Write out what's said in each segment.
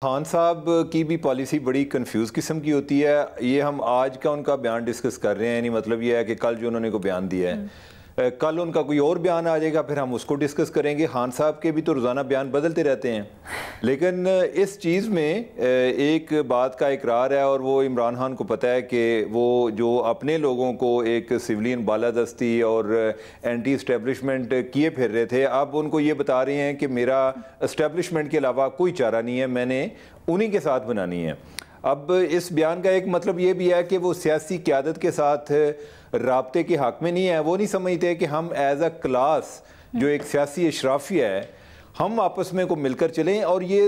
खान साहब की भी पॉलिसी बड़ी कंफ्यूज किस्म की होती है। ये हम आज का उनका बयान डिस्कस कर रहे हैं, नहीं मतलब ये है कि कल जो उन्होंने को बयान दिया है कल उनका कोई और बयान आ जाएगा, फिर हम उसको डिस्कस करेंगे। खान साहब के भी तो रोज़ाना बयान बदलते रहते हैं, लेकिन इस चीज़ में एक बात का इकरार है और वो इमरान खान को पता है कि वो जो अपने लोगों को एक सिविलियन बालादस्ती और एंटी इस्टेब्लिशमेंट किए फिर रहे थे, अब उनको ये बता रहे हैं कि मेरा इस्टेब्लिशमेंट के अलावा कोई चारा नहीं है, मैंने उन्हीं के साथ बनानी है। अब इस बयान का एक मतलब ये भी है कि वो सियासी क़यादत के साथ राब्ते के हक़ में नहीं है। वो नहीं समझते कि हम एज अ क्लास जो एक सियासी अशराफिया है, हम आपस में को मिलकर चलें। और ये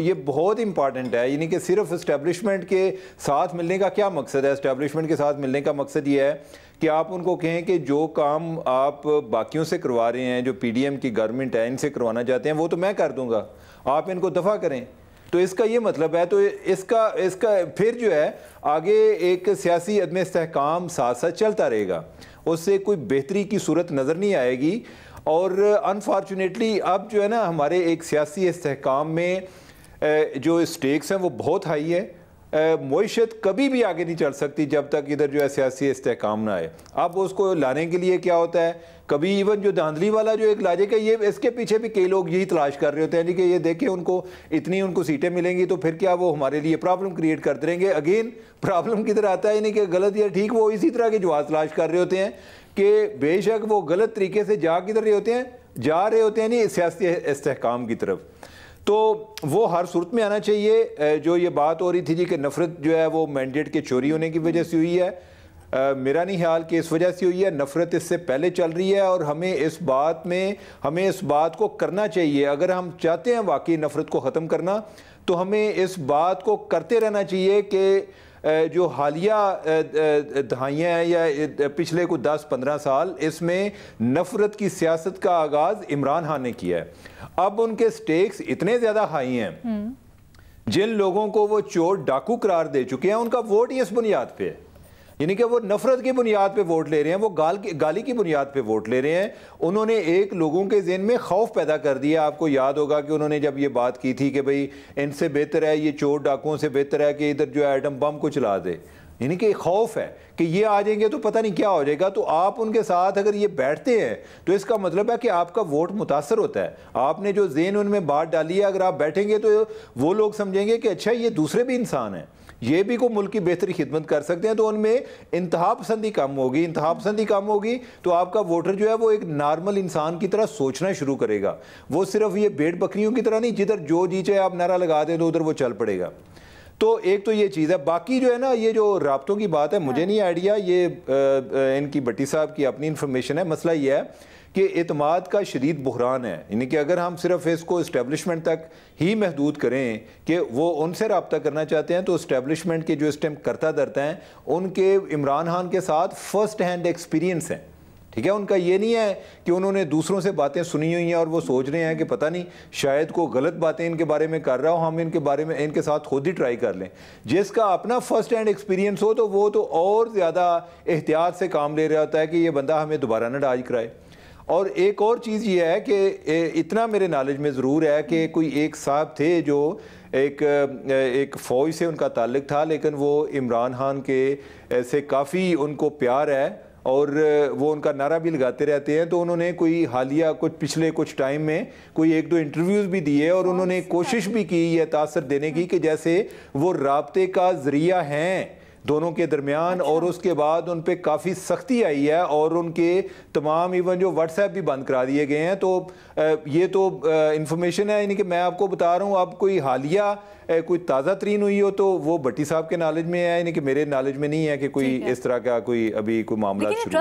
ये बहुत इंपॉर्टेंट है, यानी कि सिर्फ इस्टेब्लिशमेंट के साथ मिलने का क्या मकसद है। इस्टेब्लिशमेंट के साथ मिलने का मकसद ये है कि आप उनको कहें कि जो काम आप बाकियों से करवा रहे हैं, जो PDM की गवर्नमेंट है इनसे करवाना चाहते हैं, वो तो मैं कर दूंगा, आप इनको दफ़ा करें। तो इसका ये मतलब है, तो इसका फिर जो है आगे एक सियासी अदम इस्तेहकाम साथ साथ चलता रहेगा, उससे कोई बेहतरी की सूरत नज़र नहीं आएगी। और अनफॉर्चुनेटली अब जो है ना, हमारे एक सियासी इस्तेहकाम में जो स्टेक्स हैं वो बहुत हाई है। मईशत कभी भी आगे नहीं चल सकती जब तक इधर जो है सियासी इस्तेहकाम ना आए। अब उसको लाने के लिए क्या होता है, कभी इवन जो धांधली वाला जो एक लॉजिक है, ये इसके पीछे भी कई लोग यही तलाश कर रहे होते हैं कि ये देखें उनको इतनी उनको सीटें मिलेंगी तो फिर क्या वो हमारे लिए प्रॉब्लम क्रिएट कर देंगे। अगेन प्रॉब्लम किधर आता है, यानी कि गलत या ठीक, वो इसी तरह के जवाब तलाश कर रहे होते हैं कि बेशक वो गलत तरीके से जा किधर रहे होते हैं, जा रहे होते हैं नहीं सियासी इस्तेहकाम की तरफ। तो वो हर सूरत में आना चाहिए। जो ये बात हो रही थी जी कि नफरत जो है वो मैंडेट के चोरी होने की वजह से हुई है, मेरा नहीं ख्याल कि इस वजह से हुई है। नफरत इससे पहले चल रही है और हमें इस बात को करना चाहिए। अगर हम चाहते हैं वाकई नफरत को ख़त्म करना, तो हमें इस बात को करते रहना चाहिए कि जो हालिया दहाइयाँ हैं या पिछले कुछ 10-15 साल, इसमें नफरत की सियासत का आगाज़ इमरान खान ने किया है। अब उनके स्टेक्स इतने ज़्यादा हाई हैं, जिन लोगों को वो चोर डाकू करार दे चुके हैं, उनका वोट ही इस बुनियाद पे है, यानी कि वो नफरत की बुनियाद पे वोट ले रहे हैं, वो गाली की बुनियाद पे वोट ले रहे हैं। उन्होंने एक लोगों के ज़हन में खौफ पैदा कर दिया। आपको याद होगा कि उन्होंने जब ये बात की थी कि भाई इनसे बेहतर है, ये चोर डाकुओं से बेहतर है कि इधर जो है एटम बम को चला दे, यानी कि खौफ है कि ये आ जाएंगे तो पता नहीं क्या हो जाएगा। तो आप उनके साथ अगर ये बैठते हैं तो इसका मतलब है कि आपका वोट मुतासर होता है। आपने जो ज़हन उनमें बात डाली है, अगर आप बैठेंगे तो वो लोग समझेंगे कि अच्छा ये दूसरे भी इंसान हैं, ये भी को मुल्क की बेहतरी खिदमत कर सकते हैं। तो उनमें इंतहा पसंदी कम होगी, इंतहा पसंदी कम होगी तो आपका वोटर जो है वो एक नॉर्मल इंसान की तरह सोचना शुरू करेगा। वो सिर्फ ये भेड़ बकरियों की तरह नहीं, जिधर जो जी चाहे आप नारा लगा दें तो उधर वो चल पड़ेगा। तो एक तो ये चीज़ है। बाकी जो है ना, ये जो राब्तों की बात है, मुझे नहीं आइडिया, ये इनकी भट्टी साहब की अपनी इंफॉर्मेशन है। मसला ये है कि एतमाद का शदीद बहरान है, यानी कि अगर हम सिर्फ इसको इस्टेब्लिशमेंट तक ही महदूद करें कि वो उनसे रब्ता करना चाहते हैं, तो इस्टेब्लिशमेंट के जो इस टाइम करता धरता हैं, उनके इमरान खान के साथ फर्स्ट हैंड एक्सपीरियंस है। ठीक है, उनका ये नहीं है कि उन्होंने दूसरों से बातें सुनी हुई हैं और वो सोच रहे हैं कि पता नहीं शायद को गलत बातें इनके बारे में कर रहा हो, हम इनके बारे में इनके साथ खुद ही ट्राई कर लें। जिसका अपना फर्स्ट हैंड एक्सपीरियंस हो तो वो तो और ज़्यादा एहतियात से काम ले रहा होता है कि ये बंदा हमें दोबारा ना डाज कराए। और एक और चीज़ ये है कि इतना मेरे नॉलेज में ज़रूर है कि कोई एक साहब थे जो एक फ़ौज से उनका ताल्लुक़ था, लेकिन वो इमरान खान के से काफ़ी उनको प्यार है और वो उनका नारा भी लगाते रहते हैं। तो उन्होंने कोई हालिया पिछले कुछ टाइम में कोई 1-2 इंटरव्यूज़ भी दिए और उन्होंने कोशिश भी की यह तासर देने की कि जैसे वो राब्ते का ज़रिया हैं दोनों के दरमियान। और उसके बाद उन पे काफ़ी सख्ती आई है और उनके तमाम इवन जो व्हाट्सएप भी बंद करा दिए गए हैं। तो ये तो इंफॉर्मेशन है, यानी कि मैं आपको बता रहा हूँ। अब कोई हालिया कोई ताज़ा तरीन हुई हो तो वो भट्टी साहब के नॉलेज में है, यानी कि मेरे नॉलेज में नहीं है कि कोई इस तरह का कोई अभी कोई मामला शुरू